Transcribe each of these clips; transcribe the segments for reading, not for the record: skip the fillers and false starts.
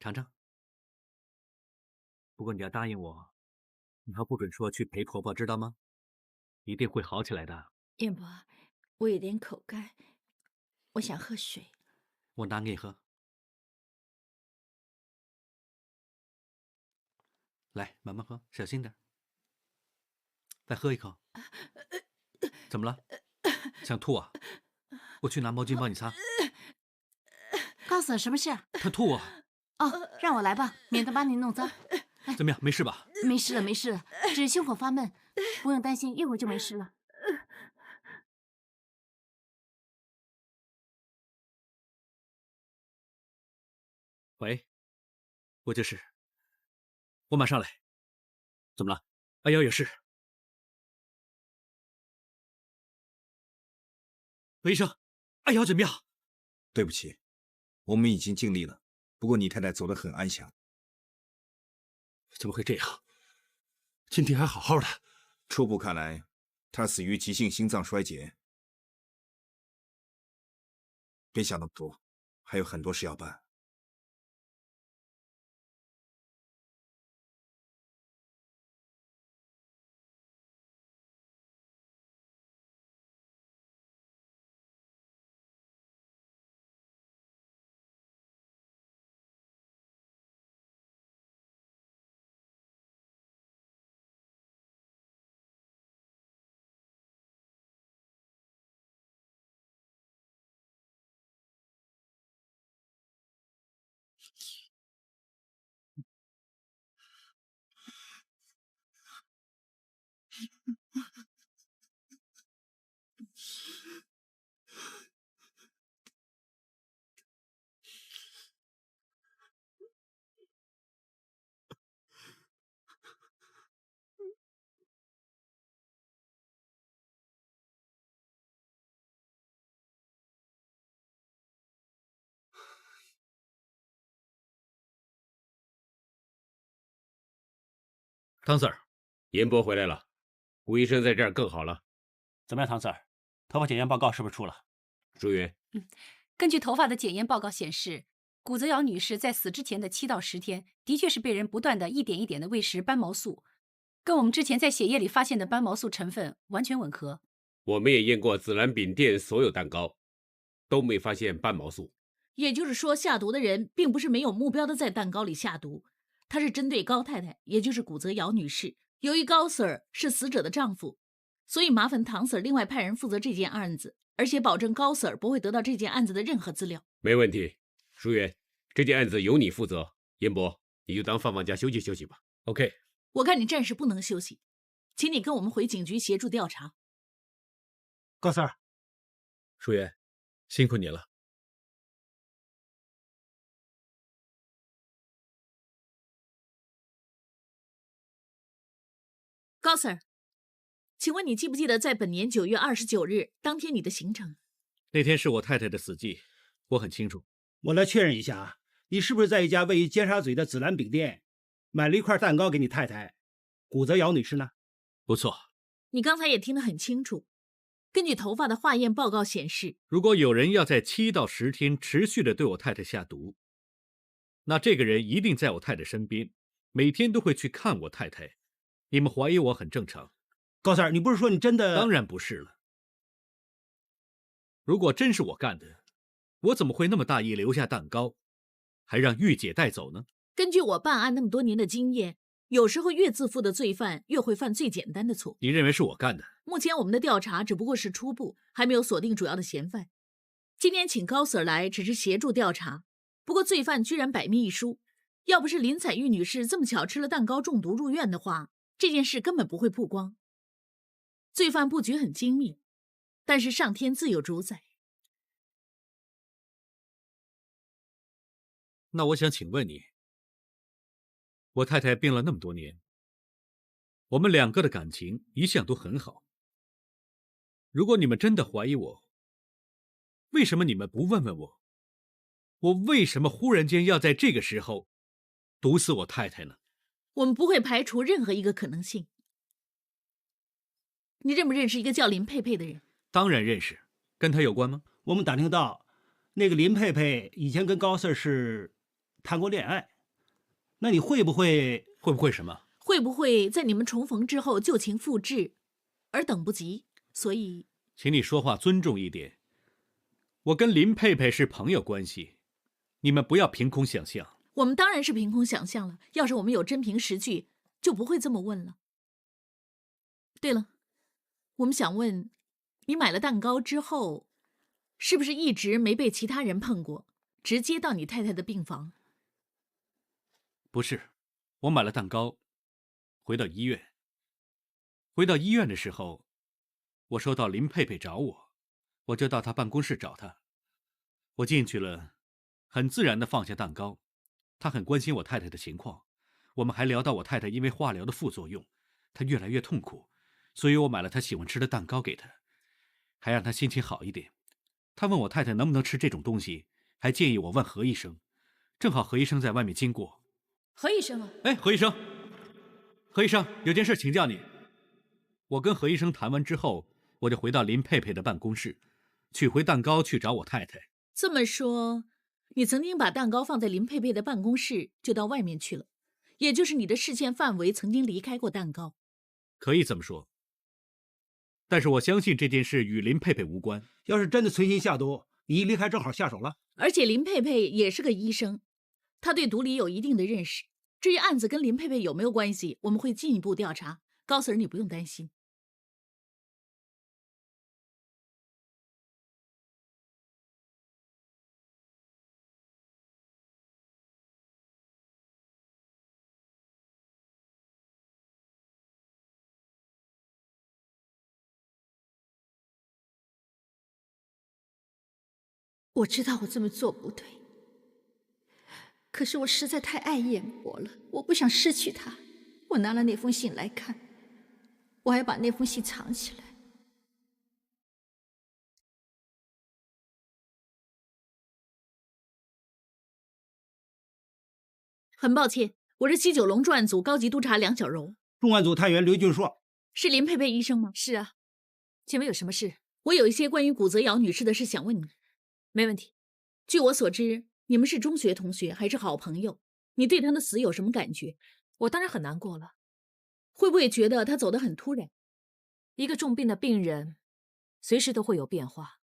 尝尝。不过你要答应我，以后不准说去陪婆婆，知道吗？一定会好起来的。燕伯，我有点口干，我想喝水。我拿给你喝。来，慢慢喝，小心点。再喝一口。怎么了？想吐啊？我去拿毛巾帮你擦。高 Sir， 什么事啊？他吐啊！哦，让我来吧，免得把你弄脏。怎么样？没事吧？没事了，没事了，只是胸口发闷，不用担心，一会儿就没事了。喂，我就是，我马上来。怎么了？阿瑶有事。魏医生，阿瑶怎么样？对不起，我们已经尽力了，不过你太太走得很安详。怎么会这样？今天还好好的。初步看来，她死于急性心脏衰竭。别想那么多，还有很多事要办。汤 Sir，严波回来了，吴医生在这儿更好了。怎么样，唐 Sir？头发检验报告是不是出了？朱元，根据头发的检验报告显示，谷泽瑶女士在死之前的7到10天，的确是被人不断的一点一点的喂食斑毛素，跟我们之前在血液里发现的斑毛素成分完全吻合。我们也验过紫兰饼店所有蛋糕，都没发现斑毛素。也就是说，下毒的人并不是没有目标的在蛋糕里下毒，他是针对高太太，也就是谷泽瑶女士。由于高 Sir 是死者的丈夫，所以麻烦唐 Sir 另外派人负责这件案子，而且保证高 Sir 不会得到这件案子的任何资料。没问题，朱元，这件案子由你负责。严博，你就当放假休息休息吧。OK，我看你暂时不能休息，请你跟我们回警局协助调查。高 Sir，舒元，辛苦你了。高 Sir， 请问你记不记得在本年9月29日当天你的行程？那天是我太太的死忌，我很清楚。我来确认一下啊，你是不是在一家位于尖沙咀的紫兰饼店买了一块蛋糕给你太太谷泽瑶女士呢？不错。你刚才也听得很清楚。根据头发的化验报告显示，如果有人要在7到10天持续的对我太太下毒，那这个人一定在我太太身边，每天都会去看我太太。你们怀疑我很正常。高 Sir， 你不是说你真的……当然不是了。如果真是我干的，我怎么会那么大意留下蛋糕，还让玉姐带走呢？根据我办案那么多年的经验，有时候越自负的罪犯越会犯最简单的错。你认为是我干的？目前我们的调查只不过是初步，还没有锁定主要的嫌犯。今天请高 Sir 来只是协助调查，不过罪犯居然百密一疏，要不是林彩玉女士这么巧吃了蛋糕中毒入院的话，这件事根本不会曝光。罪犯布局很精密，但是上天自有主宰。那我想请问你，我太太病了那么多年，我们两个的感情一向都很好。如果你们真的怀疑我，为什么你们不问问我，我为什么忽然间要在这个时候毒死我太太呢？我们不会排除任何一个可能性。你认不认识一个叫林佩佩的人？当然认识，跟他有关吗？我们打听到，那个林佩佩以前跟高 Sir 是谈过恋爱，那你会不会什么？会不会在你们重逢之后旧情复炽，而等不及？所以，请你说话尊重一点。我跟林佩佩是朋友关系，你们不要凭空想象。我们当然是凭空想象了。要是我们有真凭实据，就不会这么问了。对了，我们想问，你买了蛋糕之后，是不是一直没被其他人碰过，直接到你太太的病房？不是，我买了蛋糕，回到医院。回到医院的时候，我收到林佩佩找我，我就到她办公室找她。我进去了，很自然地放下蛋糕。她很关心我太太的情况，我们还聊到我太太因为化疗的副作用，她越来越痛苦，所以我买了她喜欢吃的蛋糕给她，还让她心情好一点。她问我太太能不能吃这种东西，还建议我问何医生。正好何医生在外面经过。何医生啊？哎，何医生，何医生，有件事请教你。我跟何医生谈完之后，我就回到林佩佩的办公室，取回蛋糕去找我太太。这么说，你曾经把蛋糕放在林佩佩的办公室，就到外面去了，也就是你的视线范围曾经离开过蛋糕。可以这么说，但是我相信这件事与林佩佩无关。要是真的存心下毒，你一离开正好下手了。而且林佩佩也是个医生，他对毒理有一定的认识。至于案子跟林佩佩有没有关系，我们会进一步调查。高 Sir， 你不用担心。我知道我这么做不对，可是我实在太爱燕博了，我不想失去他。我拿了那封信来看，我还把那封信藏起来。很抱歉，我是西九龙重案组高级督察梁小柔。重案组探员刘俊硕。是林佩佩医生吗？是啊，请问有什么事？我有一些关于古泽瑶女士的事想问你。没问题。据我所知，你们是中学同学，还是好朋友？你对她的死有什么感觉？我当然很难过了。会不会觉得她走得很突然？一个重病的病人，随时都会有变化。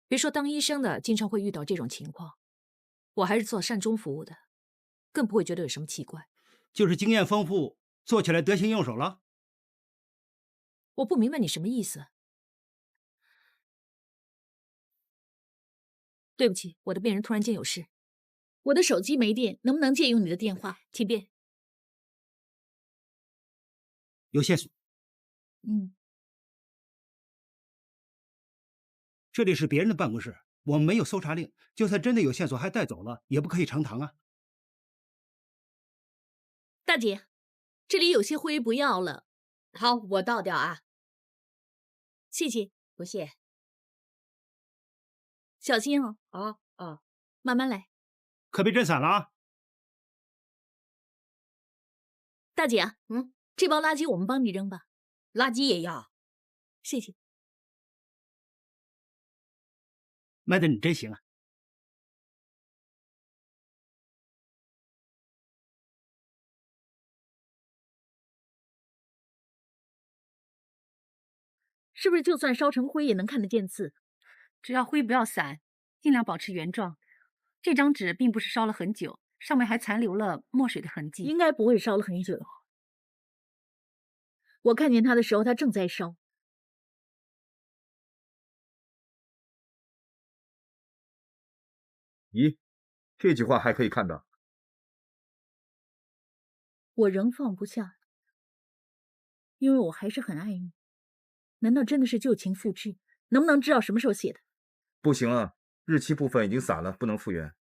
别说当医生的，经常会遇到这种情况。我还是做善终服务的，更不会觉得有什么奇怪。就是经验丰富，做起来得心应手了。我不明白你什么意思。对不起，我的病人突然间有事。我的手机没电，能不能借用你的电话？请便。有线索。这里是别人的办公室，我们没有搜查令，就算真的有线索还带走了，也不可以呈堂啊。大姐，这里有些灰不要了。好，我倒掉啊。谢谢。不谢。小心哦。哦，慢慢来。可别震散了啊。大姐啊，这包垃圾我们帮你扔吧。垃圾也要。谢谢。卖的你真行啊。是不是就算烧成灰也能看得见字？只要灰不要散，尽量保持原状。这张纸并不是烧了很久，上面还残留了墨水的痕迹。应该不会烧了很久。我看见他的时候，他正在烧。咦，这句话还可以看到。我仍放不下，因为我还是很爱你。难道真的是旧情复炽？能不能知道什么时候写的？不行了，日期部分已经散了，不能复原。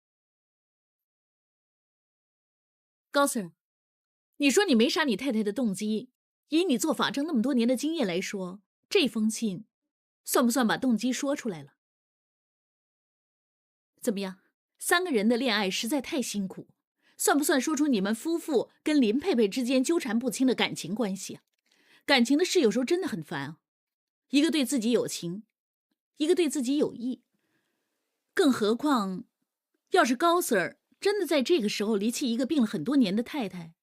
高 Sir， 你说你没杀你太太的动机，以你做法证那么多年的经验来说，这封信算不算把动机说出来了？怎么样？3个人的恋爱实在太辛苦，算不算说出你们夫妇跟林佩佩之间纠缠不清的感情关系啊？感情的事有时候真的很烦啊，一个对自己有情，一个对自己有意。更何况，要是高 Sir 真的在这个时候离弃一个病了很多年的太太，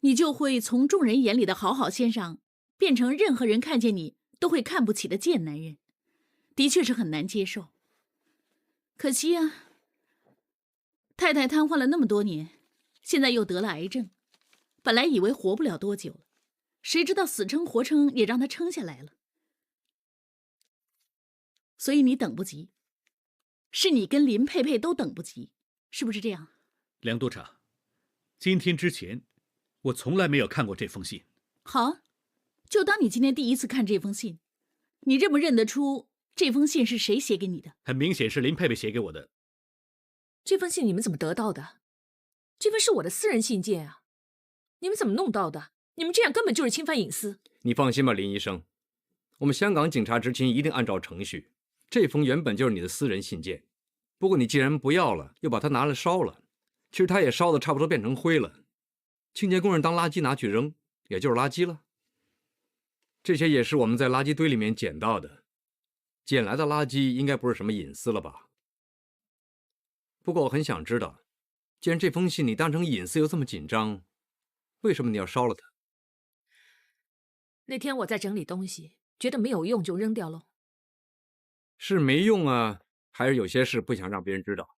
你就会从众人眼里的好好先生变成任何人看见你都会看不起的贱男人，的确是很难接受。可惜啊，太太瘫痪了那么多年，现在又得了癌症，本来以为活不了多久了，谁知道死撑活撑也让她撑下来了。所以你等不及，是你跟林佩佩都等不及，是不是这样？梁督察，今天之前我从来没有看过这封信。好，就当你今天第一次看这封信，你认不认得出这封信是谁写给你的？很明显是林佩佩写给我的。这封信你们怎么得到的？这份是我的私人信件啊，你们怎么弄到的？你们这样根本就是侵犯隐私。你放心吧，林医生，我们香港警察执勤一定按照程序。这封原本就是你的私人信件，不过你既然不要了，又把它拿来烧了，其实它也烧的差不多变成灰了。清洁工人当垃圾拿去扔，也就是垃圾了。这些也是我们在垃圾堆里面捡到的，捡来的垃圾应该不是什么隐私了吧？不过我很想知道，既然这封信你当成隐私又这么紧张，为什么你要烧了它？那天我在整理东西，觉得没有用就扔掉喽。是没用啊，还是有些事不想让别人知道？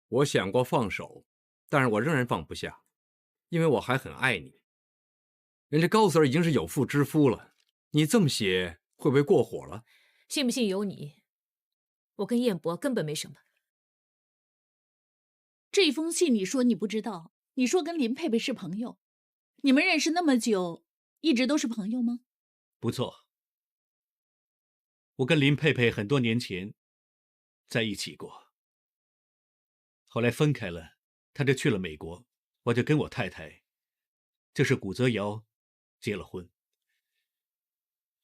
我想过放手，但是我仍然放不下，因为我还很爱你。人家高 Sir 已经是有妇之夫了，你这么写会不会过火了？信不信由你，我跟燕博根本没什么。这封信你说你不知道，你说跟林佩佩是朋友，你们认识那么久，一直都是朋友吗？不错，我跟林佩佩很多年前在一起过，后来分开了，她就去了美国，我就跟我太太，就是古泽瑶，结了婚。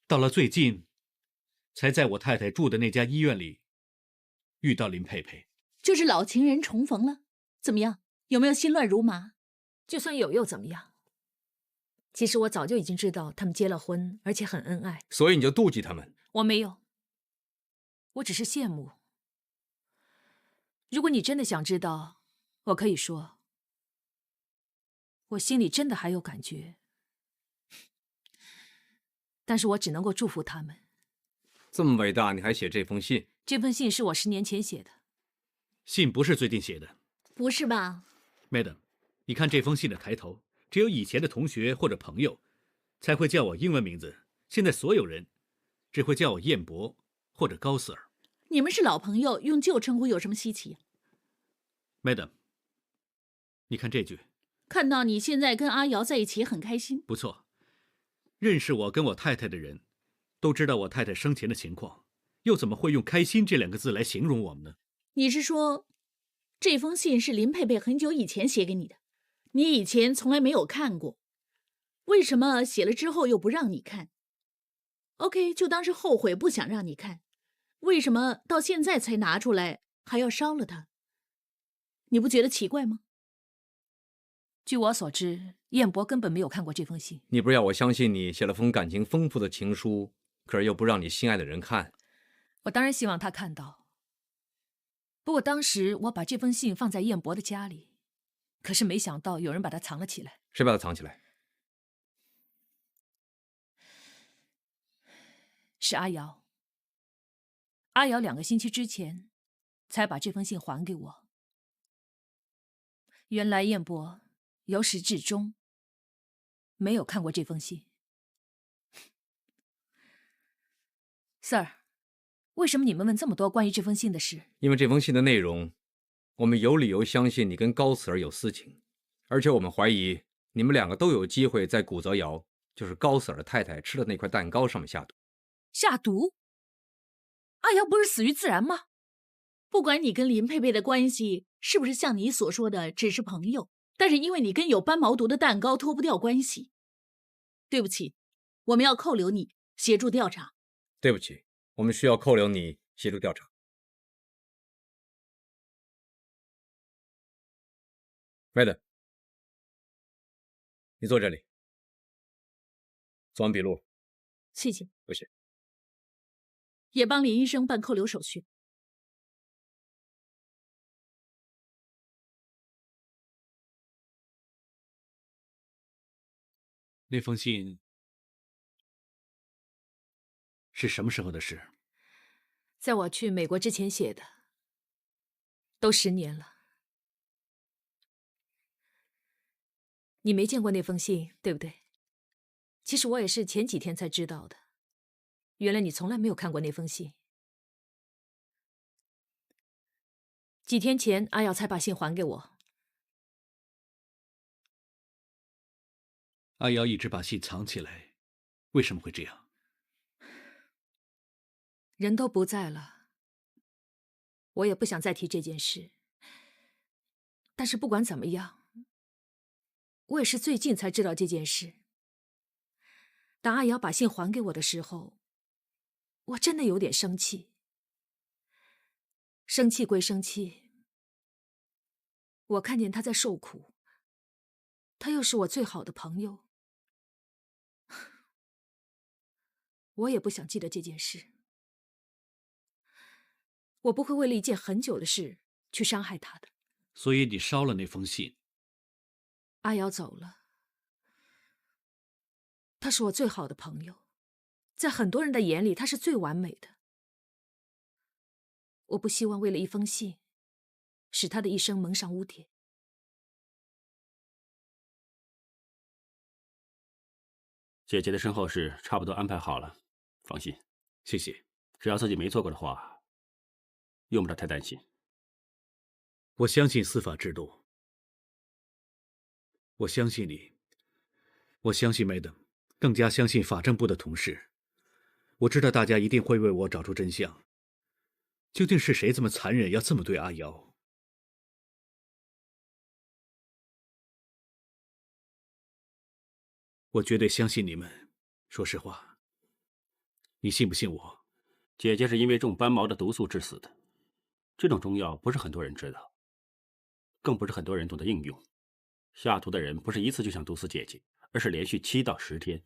到了最近，才在我太太住的那家医院里遇到林佩佩，就是老情人重逢了。怎么样？有没有心乱如麻？就算有又怎么样？其实我早就已经知道他们结了婚，而且很恩爱。所以你就妒忌他们？我没有，我只是羡慕。如果你真的想知道，我可以说，我心里真的还有感觉，但是我只能够祝福他们。这么伟大，你还写这封信？这封信是我10年前写的。信不是最近写的。不是吧 Madam， 你看这封信的抬头，只有以前的同学或者朋友才会叫我英文名字，现在所有人只会叫我彦博或者高 Sir。 你们是老朋友，用旧称呼有什么稀奇Madam， 你看这句，看到你现在跟阿瑶在一起很开心。不错，认识我跟我太太的人都知道我太太生前的情况，又怎么会用开心这2个字来形容我们呢？你是说这封信是林佩佩很久以前写给你的，你以前从来没有看过，为什么写了之后又不让你看？ OK， 就当是后悔不想让你看，为什么到现在才拿出来还要烧了它？你不觉得奇怪吗？据我所知，燕博根本没有看过这封信。你不是要我相信你写了封感情丰富的情书，可是又不让你心爱的人看？我当然希望他看到。不过当时我把这封信放在燕博的家里，可是没想到有人把它藏了起来。谁把它藏起来？是阿瑶。阿瑶2个星期之前才把这封信还给我。原来燕博由始至终没有看过这封信。Sir， 为什么你们问这么多关于这封信的事？因为这封信的内容，我们有理由相信你跟高 Sir 有私情，而且我们怀疑你们2个都有机会在古泽瑶，就是高 Sir 的太太吃的那块蛋糕上面下毒。下毒？阿瑶不是死于自然吗？不管你跟林佩佩的关系是不是像你所说的只是朋友，但是因为你跟有斑毛毒的蛋糕脱不掉关系，对不起，我们要扣留你协助调查。对不起，我们需要扣留你协助调查。Madam，你坐这里，做完笔录。谢谢。不是。也帮林医生办扣留手续。那封信是什么时候的事？在我去美国之前写的，都10年了。你没见过那封信，对不对？其实我也是前几天才知道的，原来你从来没有看过那封信。几天前，阿瑶才把信还给我。阿瑶一直把信藏起来，为什么会这样？人都不在了，我也不想再提这件事。但是不管怎么样，我也是最近才知道这件事。当阿瑶把信还给我的时候，我真的有点生气。生气归生气，我看见他在受苦，他又是我最好的朋友，我也不想记得这件事。我不会为了一件很久的事去伤害他的。所以你烧了那封信。阿瑶走了，他是我最好的朋友，在很多人的眼里，他是最完美的。我不希望为了一封信，使他的一生蒙上污点。姐姐的身后事差不多安排好了，放心。谢谢。只要自己没做过的话，用不着太担心。我相信司法制度，我相信你，我相信 Madam， 更加相信法政部的同事。我知道大家一定会为我找出真相。究竟是谁这么残忍，要这么对阿瑶？我绝对相信你们。说实话，你信不信我？姐姐是因为中斑毛的毒素致死的，这种中药不是很多人知道，更不是很多人懂得应用。下毒的人不是一次就想毒死姐姐，而是连续7到10天，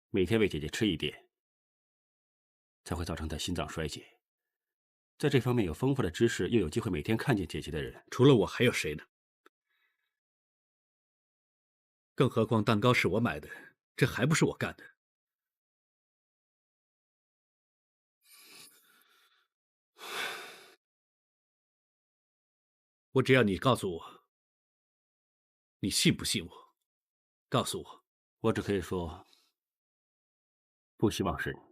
每天喂姐姐吃一点，才会造成她心脏衰竭。在这方面有丰富的知识，又有机会每天看见姐姐的人，除了我还有谁呢？更何况蛋糕是我买的，这还不是我干的。我只要你告诉我，你信不信我？告诉我。我只可以说，不希望是你。